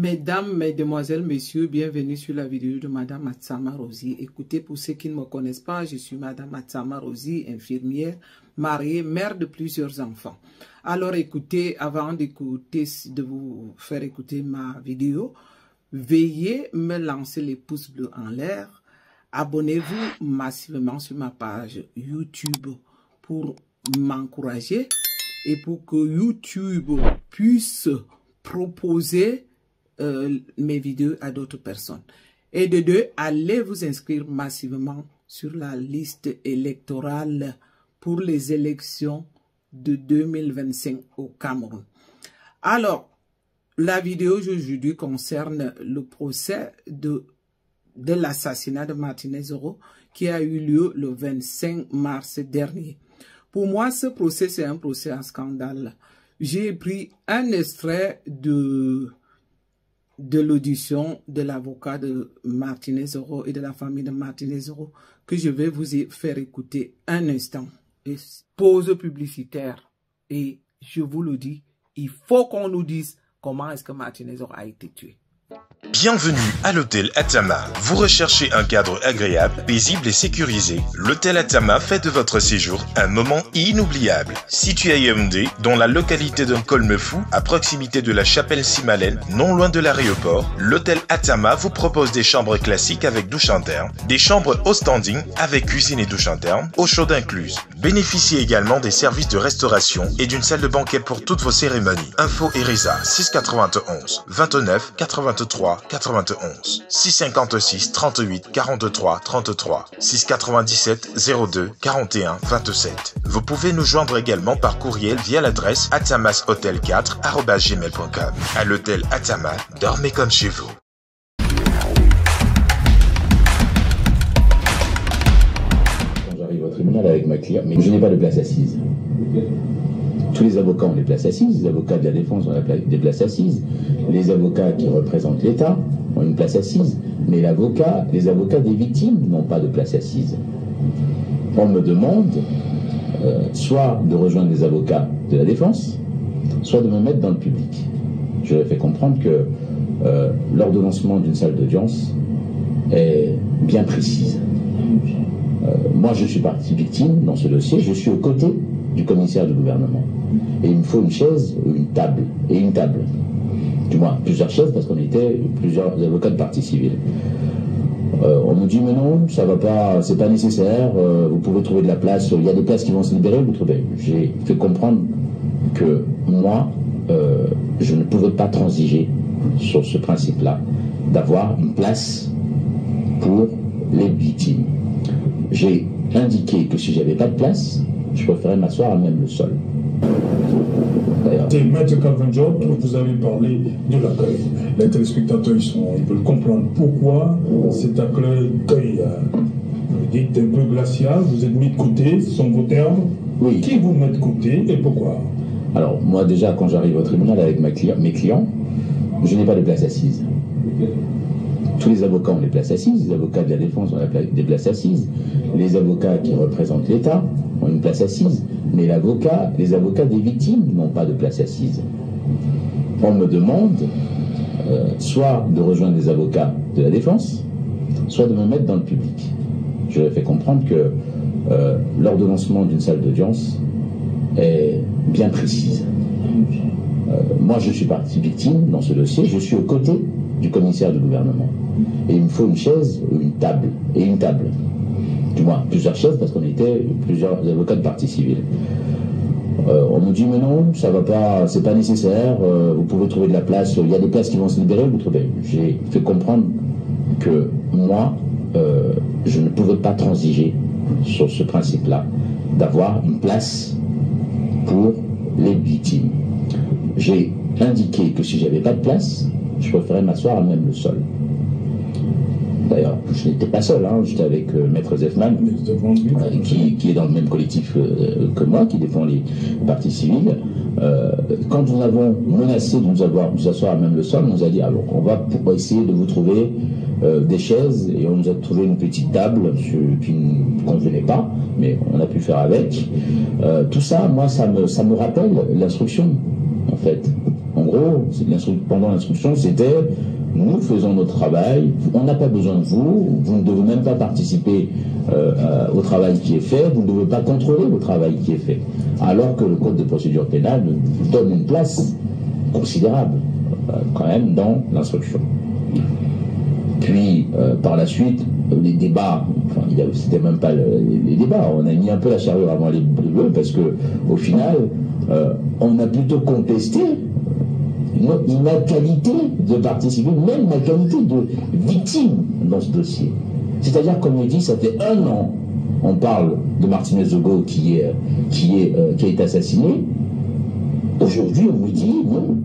Mesdames, Mesdemoiselles, Messieurs, bienvenue sur la vidéo de Madame Matsama Rosie. Écoutez, pour ceux qui ne me connaissent pas, je suis Madame Matsama Rosie, infirmière, mariée, mère de plusieurs enfants. Alors écoutez, avant de vous faire écouter ma vidéo, veuillez me lancer les pouces bleus en l'air. Abonnez-vous massivement sur ma page YouTube pour m'encourager et pour que YouTube puisse proposer mes vidéos à d'autres personnes. Et de deux, allez vous inscrire massivement sur la liste électorale pour les élections de 2025 au Cameroun. Alors, la vidéo d'aujourd'hui concerne le procès de l'assassinat de Martinez Zoro qui a eu lieu le 25 mars dernier. Pour moi, ce procès, c'est un procès en scandale. J'ai pris un extrait de l'audition de l'avocat de Martinez Zoro et de la famille de Martinez Zoro que je vais vous faire écouter un instant. Et pause publicitaire. Et je vous le dis, il faut qu'on nous dise comment est-ce que Martinez Zoro a été tué. Bienvenue à l'hôtel Atama. Vous recherchez un cadre agréable, paisible et sécurisé. L'hôtel Atama fait de votre séjour un moment inoubliable. Situé à Yaoundé, dans la localité de Kolmefou, à proximité de la chapelle Simalène, non loin de l'aéroport, l'hôtel Atama vous propose des chambres classiques avec douche interne, des chambres au standing avec cuisine et douche interne, eau chaude incluse. Bénéficiez également des services de restauration et d'une salle de banquet pour toutes vos cérémonies. Info Erisa 691 29 83 91 656 38 43 33 697 02 41 27. Vous pouvez nous joindre également par courriel via l'adresse atamashotel4@gmail.com. À l'hôtel Atama, dormez comme chez vous. Quand j'arrive au tribunal avec ma cliente, mais je n'ai pas de place assise. Tous les avocats ont des places assises, les avocats de la défense ont des places assises, les avocats qui représentent l'État ont une place assise, mais les avocats des victimes n'ont pas de place assise. On me demande soit de rejoindre les avocats de la défense, soit de me mettre dans le public. Je leur ai fait comprendre que l'ordonnancement d'une salle d'audience est bien précise. Moi, je suis partie victime dans ce dossier, je suis aux côtés du commissaire du gouvernement. Et il me faut une chaise, une table, et une table. Du moins, plusieurs chaises, parce qu'on était plusieurs avocats de partie civile. On me dit, mais non, ça va pas, c'est pas nécessaire, vous pouvez trouver de la place, il y a des places qui vont se libérer, vous trouvez. J'ai fait comprendre que moi, je ne pouvais pas transiger sur ce principe-là, d'avoir une place pour les victimes. J'ai indiqué que si j'avais pas de place, je préférais m'asseoir à même le sol. C'est Maître Calvin Job, vous avez parlé de l'accueil. Les téléspectateurs, ils veulent comprendre pourquoi cet accueil, vous dites un peu glacial, vous êtes mis de côté, ce sont vos termes. Oui. Qui vous met de côté et pourquoi? Alors, moi déjà, quand j'arrive au tribunal avec mes clients, je n'ai pas de place assise. Tous les avocats ont des places assises, les avocats de la défense ont des places assises, les avocats qui représentent l'État ont une place assise, mais les avocats des victimes n'ont pas de place assise. On me demande soit de rejoindre les avocats de la défense, soit de me mettre dans le public. Je leur ai fait comprendre que l'ordonnancement d'une salle d'audience est bien précise. Moi, je suis partie victime dans ce dossier, je suis aux côtés du commissaire du gouvernement. Et il me faut une chaise, une table, et une table. Du moins, plusieurs chaises, parce qu'on était plusieurs avocats de partie civile. On me dit, mais non, ça va pas, c'est pas nécessaire, vous pouvez trouver de la place, il y a des places qui vont se libérer, vous trouvez. J'ai fait comprendre que moi, je ne pouvais pas transiger sur ce principe-là, d'avoir une place pour les victimes. J'ai indiqué que si j'avais pas de place, je préférais m'asseoir à même le sol. D'ailleurs, je n'étais pas seul, hein, j'étais avec Maître Zefman, qui est dans le même collectif que moi, qui défend les partis civils. Quand nous avons menacé de nous asseoir à même le sol, on nous a dit, alors on va essayer de vous trouver des chaises, et on nous a trouvé une petite table qui ne convenait pas, mais on a pu faire avec. Tout ça, moi, ça me rappelle l'instruction, en fait. En gros, pendant l'instruction, c'était nous faisons notre travail, on n'a pas besoin de vous, vous ne devez même pas participer au travail qui est fait, vous ne devez pas contrôler le travail qui est fait. Alors que le Code de procédure pénale donne une place considérable quand même dans l'instruction. Puis par la suite, les débats, enfin c'était même pas les débats, on a mis un peu la charrue avant les bœufs parce que au final, on a plutôt contesté ma qualité de participer, même ma qualité de victime dans ce dossier. C'est-à-dire, comme je dis, ça fait 1 an, on parle de Martinez Zogo qui a été assassiné. Aujourd'hui, on me dit, non,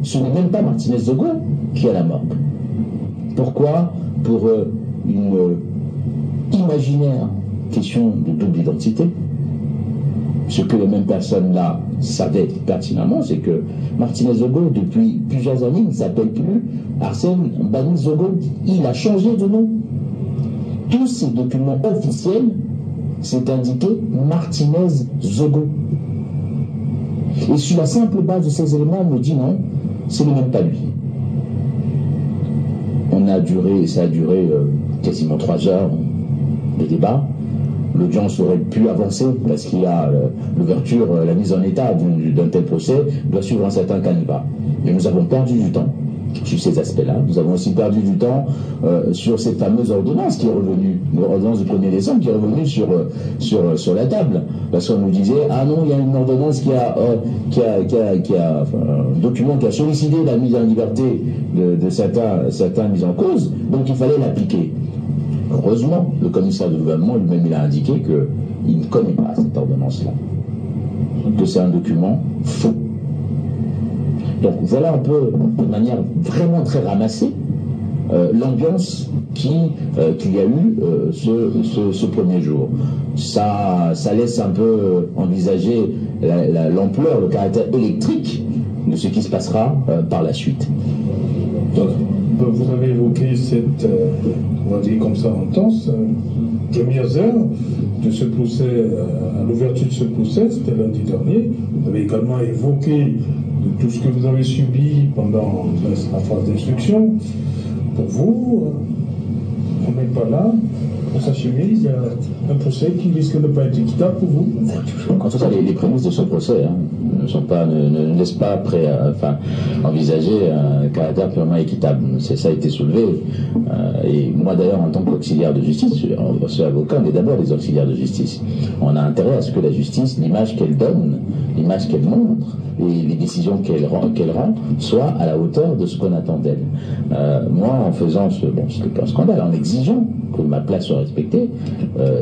ce n'est même pas Martinez Zogo qui est à la morgue. Pourquoi? Pour une imaginaire question de double identité. Ce que les mêmes personnes-là savaient pertinemment, c'est que Martinez Zogo, depuis plusieurs années, ne s'appelle plus Arsène Bani Zogo. Il a changé de nom. Tous ces documents officiels, c'est indiqué Martinez Zogo. Et sur la simple base de ces éléments, on me dit non, ce n'est même pas lui. Ça a duré quasiment 3 heures de débat. L'audience aurait pu avancer parce qu'il y a l'ouverture, la mise en état d'un tel procès doit suivre un certain canevas. Mais nous avons perdu du temps sur ces aspects-là. Nous avons aussi perdu du temps sur cette fameuse ordonnance qui est revenue, l'ordonnance du 1er décembre qui est revenue sur la table. Parce qu'on nous disait, ah non, il y a une ordonnance un document qui a sollicité la mise en liberté de certains mis en cause, donc il fallait l'appliquer. Heureusement, le commissaire de gouvernement lui-même il a indiqué qu'il ne connaît pas cette ordonnance-là, que c'est un document faux. Donc voilà un peu, de manière vraiment très ramassée, l'ambiance qu'il y a eu ce premier jour. Ça laisse un peu envisager l'ampleur, le caractère électrique de ce qui se passera par la suite. Donc, vous avez évoqué cette, on va dire comme ça, intense, premières heures de ce procès, à l'ouverture de ce procès, c'était lundi dernier. Vous avez également évoqué de tout ce que vous avez subi pendant la phase d'instruction. Pour vous, on n'est pas là. Pour s'achever, il y a un procès qui risque de ne pas être équitable pour vous. En tout cas, les prémices de ce procès ne laissent pas envisager un caractère purement équitable. Ça a été soulevé. Et moi, d'ailleurs, en tant qu'auxiliaire de justice, je suis avocat, mais d'abord des auxiliaires de justice. On a intérêt à ce que la justice, l'image qu'elle donne, l'image qu'elle montre, et les décisions qu'elle rend soient à la hauteur de ce qu'on attend d'elle. Moi, en faisant c'était pas un scandale, en exigeant que ma place soit respectée,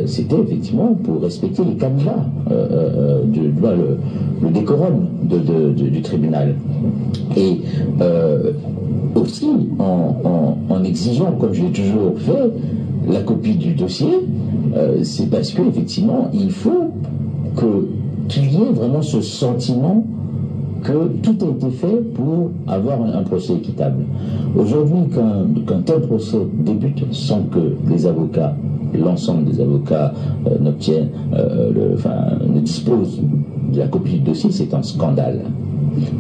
c'était effectivement pour respecter les canevas, le décorum du tribunal. Et aussi en exigeant, comme je l'ai toujours fait, la copie du dossier, c'est parce que effectivement il faut qu'il y ait vraiment ce sentiment que tout a été fait pour avoir un procès équitable. Aujourd'hui, qu'un tel procès débute sans que les avocats, l'ensemble des avocats ne disposent de la copie du dossier, c'est un scandale.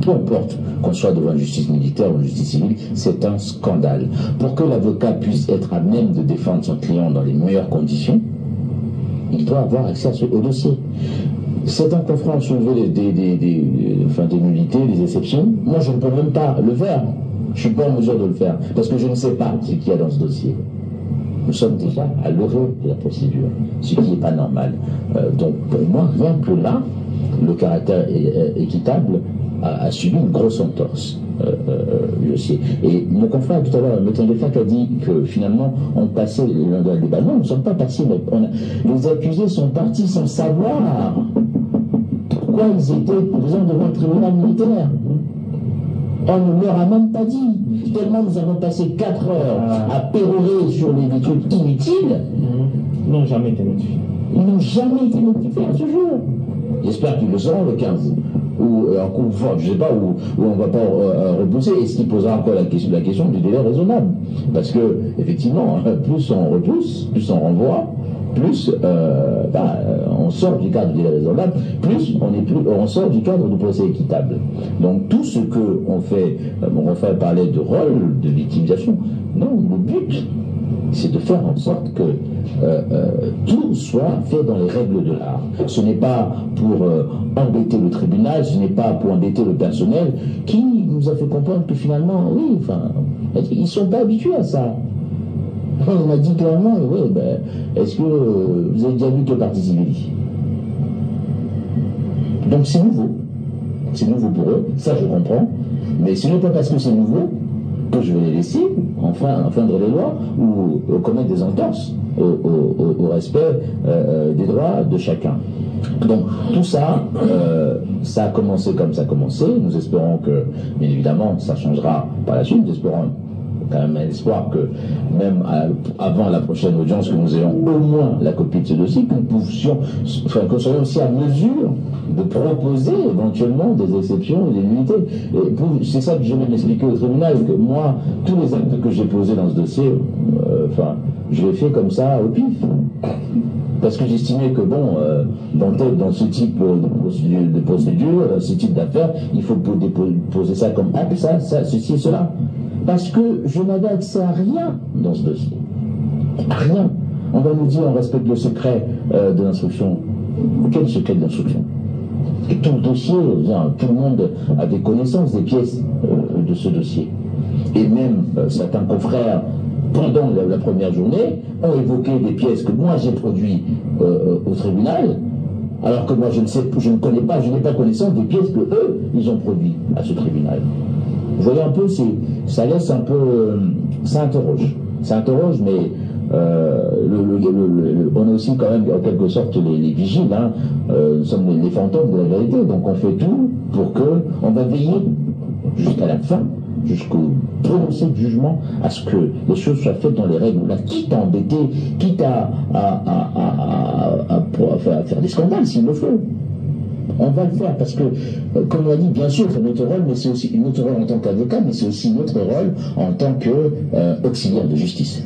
Peu importe qu'on soit devant une justice militaire ou une justice civile, c'est un scandale. Pour que l'avocat puisse être à même de défendre son client dans les meilleures conditions, il doit avoir accès au dossier. Certains confrères ont soulevé des nullités, des exceptions. Moi, je ne peux même pas le faire. Je ne suis pas en mesure de le faire, parce que je ne sais pas ce qu'il y a dans ce dossier. Nous sommes déjà à l'heureux de la procédure, ce qui n'est pas normal. Donc, pour moi, rien que là, le caractère équitable a subi une grosse entorse. Le dossier. Et mon confrère tout à l'heure, M. Ndefa, a dit que finalement on passait dans le débat. Non, nous ne sommes pas passés, mais les accusés sont partis sans savoir pourquoi ils étaient présents devant le tribunal militaire. On ne leur a même pas dit. Tellement nous avons passé 4 heures à pérorer sur des trucs inutiles. Ils n'ont jamais été notifiés. Ils n'ont jamais été notifiés à ce jour. J'espère qu'ils le seront le 15. Ou un coup fort, je ne sais pas, où on ne va pas repousser, et ce qui posera encore la question du délai raisonnable. Parce que, effectivement, plus on repousse, plus on renvoie, plus on sort du cadre du délai raisonnable, plus on sort du cadre du procès équitable. Donc tout ce que on fait parler de rôle, de victimisation, non, le but, c'est de faire en sorte que tout soit fait dans les règles de l'art. Ce n'est pas pour embêter le tribunal, ce n'est pas pour embêter le personnel qui nous a fait comprendre que finalement, oui, enfin, ils ne sont pas habitués à ça. On m'a dit clairement, oui, ben, est-ce que vous avez déjà vu que partie civile? Donc c'est nouveau. C'est nouveau pour eux, ça je comprends. Mais ce n'est pas parce que c'est nouveau que je vais les laisser enfreindre les lois ou commettre des entorses au respect des droits de chacun. Donc tout ça, ça a commencé comme ça a commencé. Nous espérons que, bien évidemment, ça changera par la suite. Nous espérons quand même un espoir que même avant la prochaine audience, que nous ayons au moins la copie de ce dossier, que nous soyons aussi à mesure de proposer éventuellement des exceptions et des nullité. C'est ça que je vais m'expliquer au tribunal, que moi, tous les actes que j'ai posés dans ce dossier, je l'ai fait comme ça au pif. Parce que j'estimais que, bon, dans ce type de procédure, ce type d'affaires, il faut poser ça comme acte, ça, ceci et cela. Parce que je n'avais accès à rien dans ce dossier. À rien. On va nous dire, on respecte le secret de l'instruction. Quel secret de l'instruction? Tout le dossier, tout le monde avait connaissance des pièces de ce dossier. Et même certains confrères, pendant la première journée, ont évoqué des pièces que moi j'ai produites au tribunal, alors que moi je ne connais pas, je n'ai pas connaissance des pièces que eux, ils ont produites à ce tribunal. Vous voyez un peu, ça laisse un peu, ça interroge. Ça interroge, mais on est aussi quand même en quelque sorte les vigiles, hein. Nous sommes les fantômes de la vérité, donc on fait tout pour que, on va veiller jusqu'à la fin, jusqu'au prononcé de jugement, à ce que les choses soient faites dans les règles, là, quitte à embêter, quitte à faire des scandales s'il le faut. On va le faire parce que, comme on a dit, bien sûr, c'est notre rôle, mais c'est aussi notre rôle en tant qu'avocat, mais c'est aussi notre rôle en tant qu'auxiliaire de justice.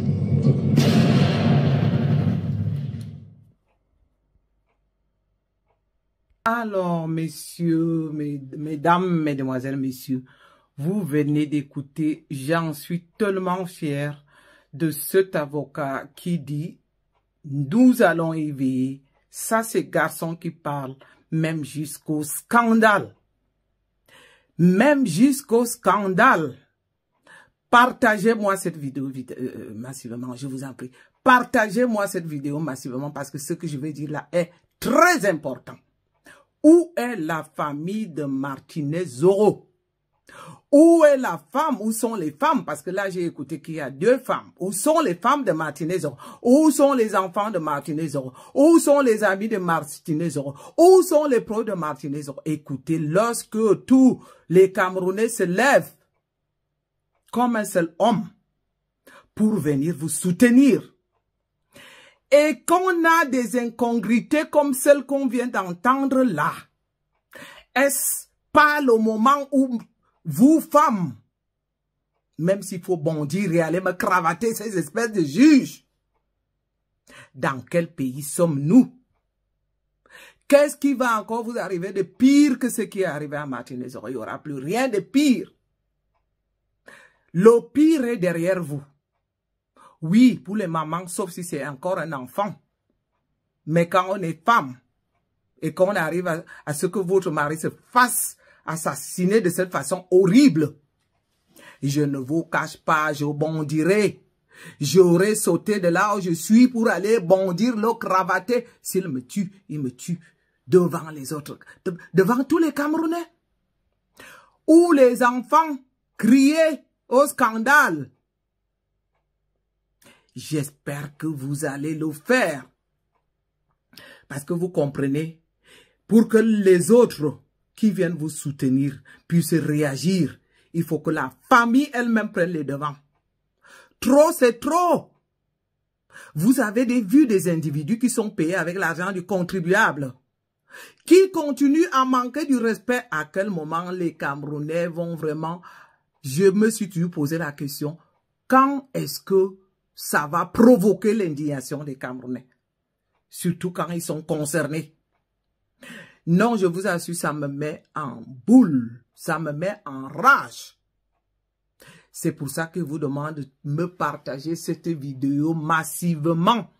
Alors, messieurs, mesdames, mesdemoiselles, messieurs, vous venez d'écouter, j'en suis tellement fier de cet avocat qui dit, nous allons éveiller, ça c'est garçon qui parle, même jusqu'au scandale. Même jusqu'au scandale. Partagez-moi cette vidéo massivement, je vous en prie. Partagez-moi cette vidéo massivement parce que ce que je vais dire là est très important. Où est la famille de Martinez-Zoro? Où est la femme? Où sont les femmes? Parce que là, j'ai écouté qu'il y a 2 femmes. Où sont les femmes de Martinez-Zoro? Où sont les enfants de Martinez-Zoro? Où sont les amis de Martinez-Zoro? Où sont les pros de Martinez-Zoro? Écoutez, lorsque tous les Camerounais se lèvent comme un seul homme pour venir vous soutenir, et qu'on a des incongruités comme celles qu'on vient d'entendre là, est-ce pas le moment où vous, femmes, même s'il faut bondir et aller me cravater ces espèces de juges, dans quel pays sommes-nous? Qu'est-ce qui va encore vous arriver de pire que ce qui est arrivé à Martinez-Zoro? Il n'y aura plus rien de pire. Le pire est derrière vous. Oui, pour les mamans, sauf si c'est encore un enfant. Mais quand on est femme et qu'on arrive à ce que votre mari se fasse assassiner de cette façon horrible, je ne vous cache pas, je bondirai. J'aurais sauté de là où je suis pour aller bondir, le cravater. S'il me tue, il me tue devant les autres, devant tous les Camerounais. Où les enfants criaient au scandale. J'espère que vous allez le faire. Parce que vous comprenez, pour que les autres qui viennent vous soutenir puissent réagir, il faut que la famille elle-même prenne les devants. Trop, c'est trop. Vous avez vu des individus qui sont payés avec l'argent du contribuable, qui continuent à manquer du respect. À quel moment les Camerounais vont vraiment... Je me suis toujours posé la question, quand est-ce que ça va provoquer l'indignation des Camerounais? surtout quand ils sont concernés. Non, je vous assure, ça me met en boule, ça me met en rage. C'est pour ça que je vous demande de me partager cette vidéo massivement.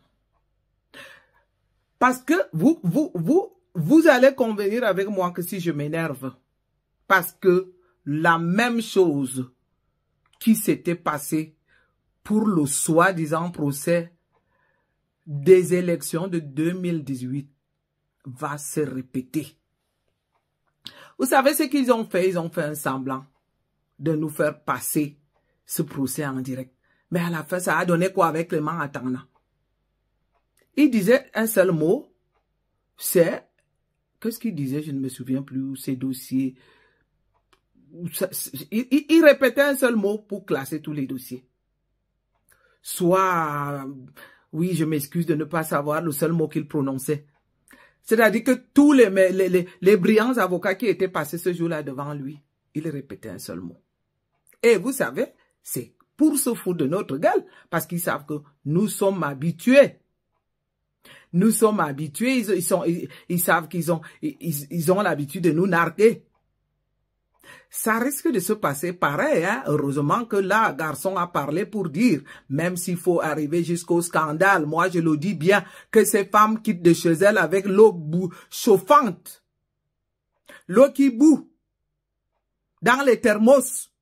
Parce que vous allez convenir avec moi que si je m'énerve, parce que la même chose qui s'était passée pour le soi-disant procès des élections de 2018 va se répéter. Vous savez ce qu'ils ont fait? Ils ont fait un semblant de nous faire passer ce procès en direct. Mais à la fin, ça a donné quoi avec Clément Atangana? Il disait un seul mot, c'est... Qu'est-ce qu'il disait? Je ne me souviens plus. Ces dossiers... Il répétait un seul mot pour classer tous les dossiers. Soit... Oui, je m'excuse de ne pas savoir le seul mot qu'il prononçait. C'est-à-dire que tous les brillants avocats qui étaient passés ce jour-là devant lui, il répétait un seul mot. Et vous savez, c'est pour se foutre de notre gueule, parce qu'ils savent que nous sommes habitués. Nous sommes habitués, ils savent qu'ils ont l'habitude de nous narguer. Ça risque de se passer pareil, hein? Heureusement que là, garçon a parlé pour dire, même s'il faut arriver jusqu'au scandale, moi je le dis bien, que ces femmes quittent de chez elles avec l'eau chauffante, l'eau qui bout, dans les thermos.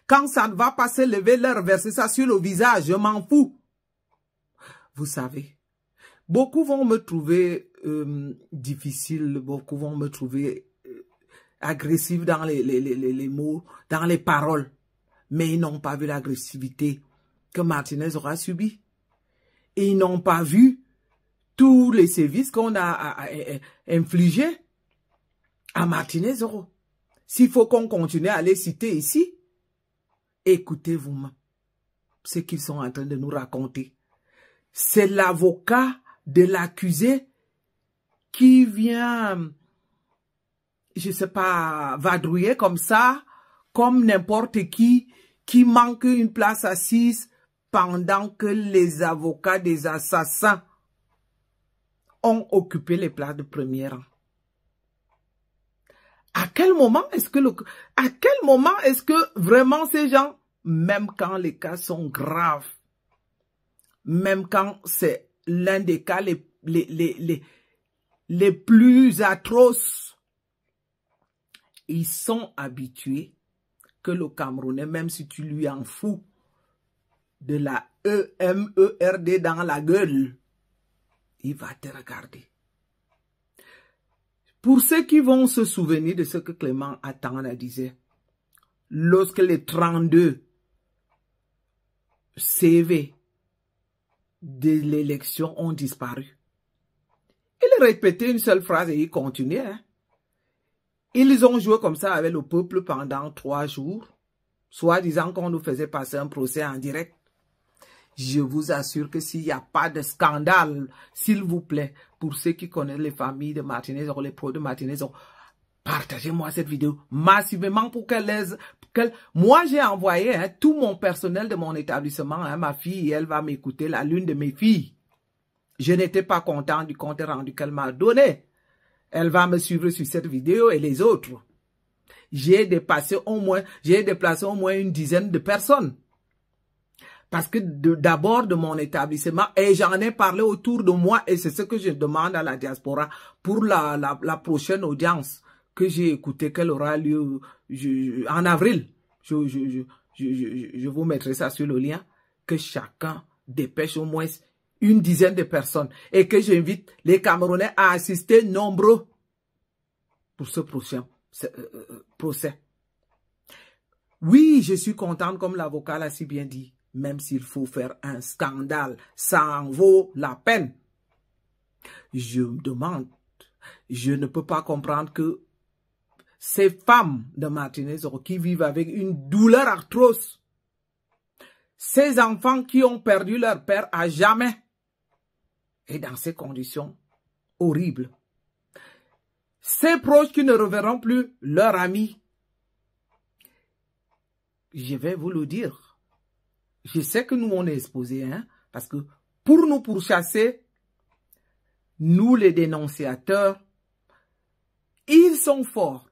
Quand ça ne va pas se lever, leur verser ça sur le visage, je m'en fous. Vous savez, beaucoup vont me trouver difficile, beaucoup vont me trouver agressif dans les mots, dans les paroles. Mais ils n'ont pas vu l'agressivité que Martinez aura subi. Et ils n'ont pas vu tous les sévices qu'on a infligés à Martinez. S'il faut qu'on continue à les citer ici, écoutez-vous ce qu'ils sont en train de nous raconter. C'est l'avocat de l'accusé qui vient... je sais pas, vadrouiller comme ça, comme n'importe qui manque une place assise pendant que les avocats des assassins ont occupé les places de premier rang. À quel moment est-ce que vraiment ces gens, même quand les cas sont graves, même quand c'est l'un des cas les plus atroces, ils sont habitués que le Camerounais, même si tu lui en fous de la EMERD dans la gueule, il va te regarder. Pour ceux qui vont se souvenir de ce que Clément Atangana disait, lorsque les 32 CV de l'élection ont disparu, il répétait une seule phrase et il continuait, hein. Ils ont joué comme ça avec le peuple pendant 3 jours, soi-disant qu'on nous faisait passer un procès en direct. Je vous assure que s'il n'y a pas de scandale, s'il vous plaît, pour ceux qui connaissent les familles de Martinez, les pros de Martinez, partagez-moi cette vidéo massivement pour moi, j'ai envoyé tout mon personnel de mon établissement, ma fille, elle va m'écouter, l'une de mes filles. Je n'étais pas content du compte rendu qu'elle m'a donné. Elle va me suivre sur cette vidéo et les autres. J'ai déplacé au moins une dizaine de personnes. Parce que d'abord de mon établissement, et j'en ai parlé autour de moi, et c'est ce que je demande à la diaspora pour la prochaine audience que j'ai écoutée, qu'elle aura lieu en avril. Je vous mettrai ça sur le lien, que chacun dépêche au moins une dizaine de personnes et que j'invite les Camerounais à assister nombreux pour ce prochain procès. Oui, je suis contente, comme l'avocat l'a si bien dit, même s'il faut faire un scandale, ça en vaut la peine. Je me demande, je ne peux pas comprendre que ces femmes de Martinez qui vivent avec une douleur atroce, ces enfants qui ont perdu leur père à jamais, et dans ces conditions horribles. Ces proches qui ne reverront plus leur ami. Je vais vous le dire. Je sais que nous, on est exposés, hein, parce que pour nous pourchasser, nous les dénonciateurs, ils sont forts.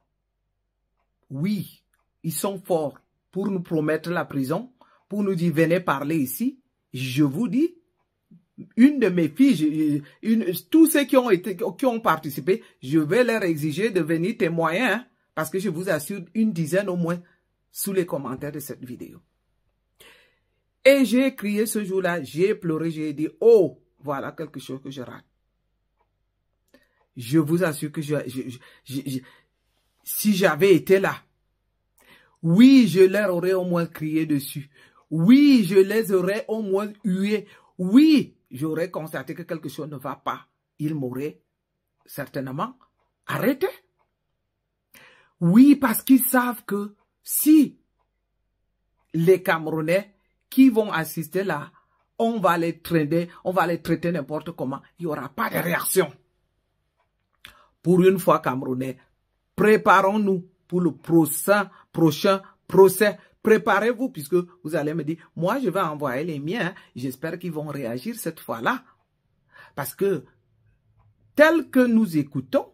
Oui, ils sont forts pour nous promettre la prison, pour nous dire venez parler ici. Je vous dis, une de mes filles, tous ceux qui ont participé, je vais leur exiger de venir témoigner, hein, parce que je vous assure une dizaine au moins sous les commentaires de cette vidéo. Et j'ai crié ce jour-là, j'ai pleuré, j'ai dit, oh, voilà quelque chose que je rate. Je vous assure que si j'avais été là, oui, je leur aurais au moins crié dessus. Oui, je les aurais au moins hués. Oui, j'aurais constaté que quelque chose ne va pas. Ils m'auraient certainement arrêté. Oui, parce qu'ils savent que si les Camerounais qui vont assister là, on va les traiter n'importe comment, il n'y aura pas de réaction. Pour une fois, Camerounais, préparons-nous pour le prochain procès. Préparez-vous, puisque vous allez me dire, moi je vais envoyer les miens, j'espère qu'ils vont réagir cette fois-là. Parce que, tel que nous écoutons,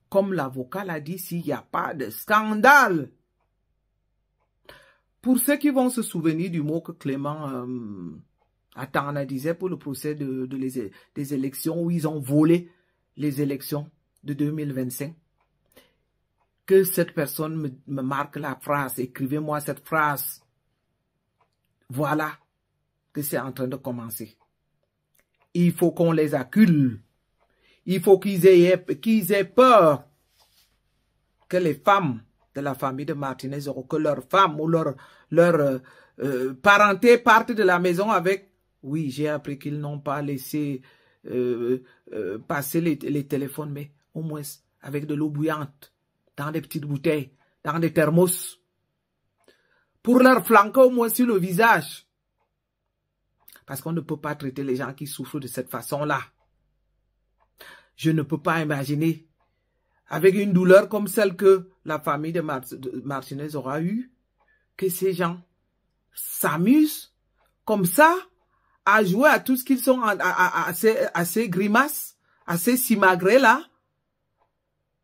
comme l'avocat l'a dit, s'il n'y a pas de scandale. Pour ceux qui vont se souvenir du mot que Clément Atana disait pour le procès des élections, où ils ont volé les élections de 2025, que cette personne me marque la phrase, écrivez-moi cette phrase. Voilà que c'est en train de commencer. Il faut qu'on les accule. Il faut qu'ils aient peur que les femmes de la famille de Martinez, que leurs femmes ou leur parenté partent de la maison avec... Oui, j'ai appris qu'ils n'ont pas laissé passer les téléphones, mais au moins avec de l'eau bouillante, dans des petites bouteilles, dans des thermos, pour leur flanquer au moins sur le visage. Parce qu'on ne peut pas traiter les gens qui souffrent de cette façon-là. Je ne peux pas imaginer, avec une douleur comme celle que la famille de Martinez aura eue, que ces gens s'amusent comme ça à jouer à tout ce qu'ils sont, à ces grimaces, à ces simagrées-là,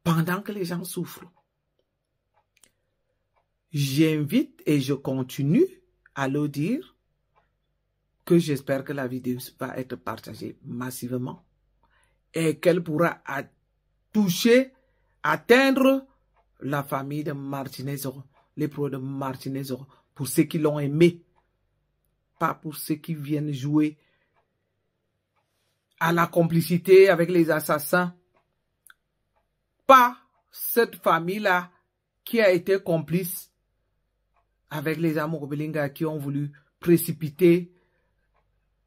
pendant que les gens souffrent. J'invite et je continue à le dire que j'espère que la vidéo va être partagée massivement et qu'elle pourra toucher, atteindre la famille de Martinez, les pros de Martinez, pour ceux qui l'ont aimé, pas pour ceux qui viennent jouer à la complicité avec les assassins. Pas cette famille-là qui a été complice avec les Amour-Belinga qui ont voulu précipiter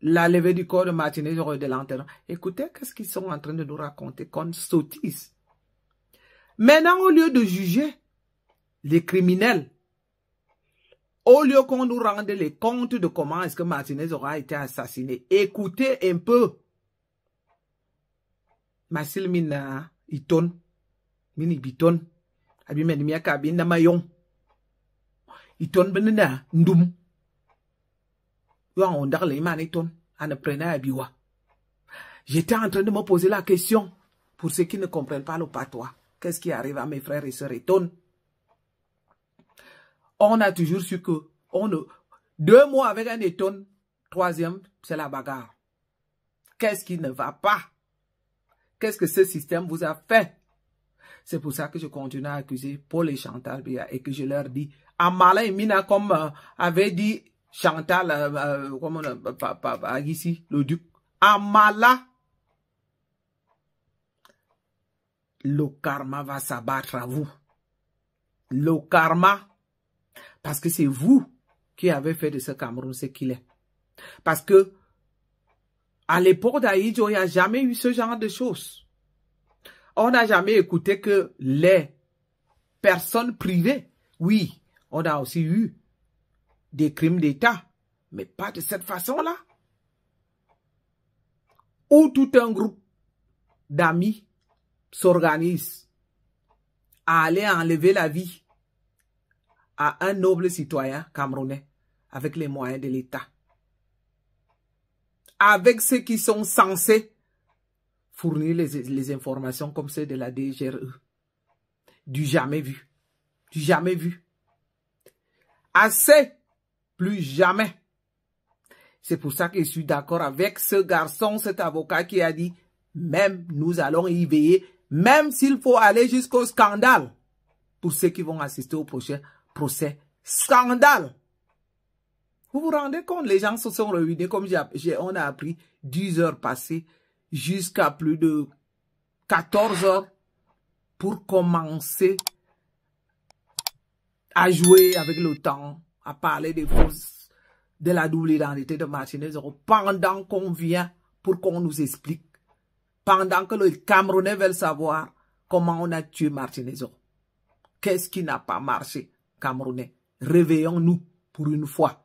la levée du corps de Martinez et de l'enterrement. Écoutez, qu'est-ce qu'ils sont en train de nous raconter comme sottise. Maintenant, au lieu de juger les criminels, au lieu qu'on nous rende les comptes de comment est-ce que Martinez aura été assassiné, écoutez un peu. Masil mina iton. Mini biton abi men miaka binda mayon iton benena ndum yo on dar le man iton ana prena abiwa. J'étais en train de me poser la question pour ceux qui ne comprennent pas le patois. Qu'est-ce qui arrive à mes frères et sœurs iton? On a toujours su que 2 mois avec un iton, 3e c'est la bagarre. Qu'est-ce qui ne va pas? Qu'est-ce que ce système vous a fait? C'est pour ça que je continue à accuser Paul et Chantal Biya et que je leur dis, Amala et Mina, comme avait dit Chantal, ici, le duc, Amala, le karma va s'abattre à vous. Le karma, parce que c'est vous qui avez fait de ce Cameroun ce qu'il est. Parce que à l'époque d'Ahidjo, il n'y a jamais eu ce genre de choses. On n'a jamais écouté que les personnes privées, oui, on a aussi eu des crimes d'État, mais pas de cette façon-là. Où tout un groupe d'amis s'organise à aller enlever la vie à un noble citoyen camerounais avec les moyens de l'État. Avec ceux qui sont censés fournir les informations comme celles de la DGRE. Du jamais vu. Du jamais vu. Assez. Plus jamais. C'est pour ça que je suis d'accord avec ce garçon, cet avocat qui a dit, même nous allons y veiller, même s'il faut aller jusqu'au scandale. Pour ceux qui vont assister au prochain procès. Scandale. Vous vous rendez compte, les gens se sont réunis, comme on a appris, 10 heures passées, jusqu'à plus de 14 heures, pour commencer à jouer avec le temps, à parler des fausses, de la double identité de Martinez, pendant qu'on vient pour qu'on nous explique, pendant que les Camerounais veulent savoir comment on a tué Martinez. Qu'est-ce qui n'a pas marché, Camerounais? Réveillons-nous pour une fois.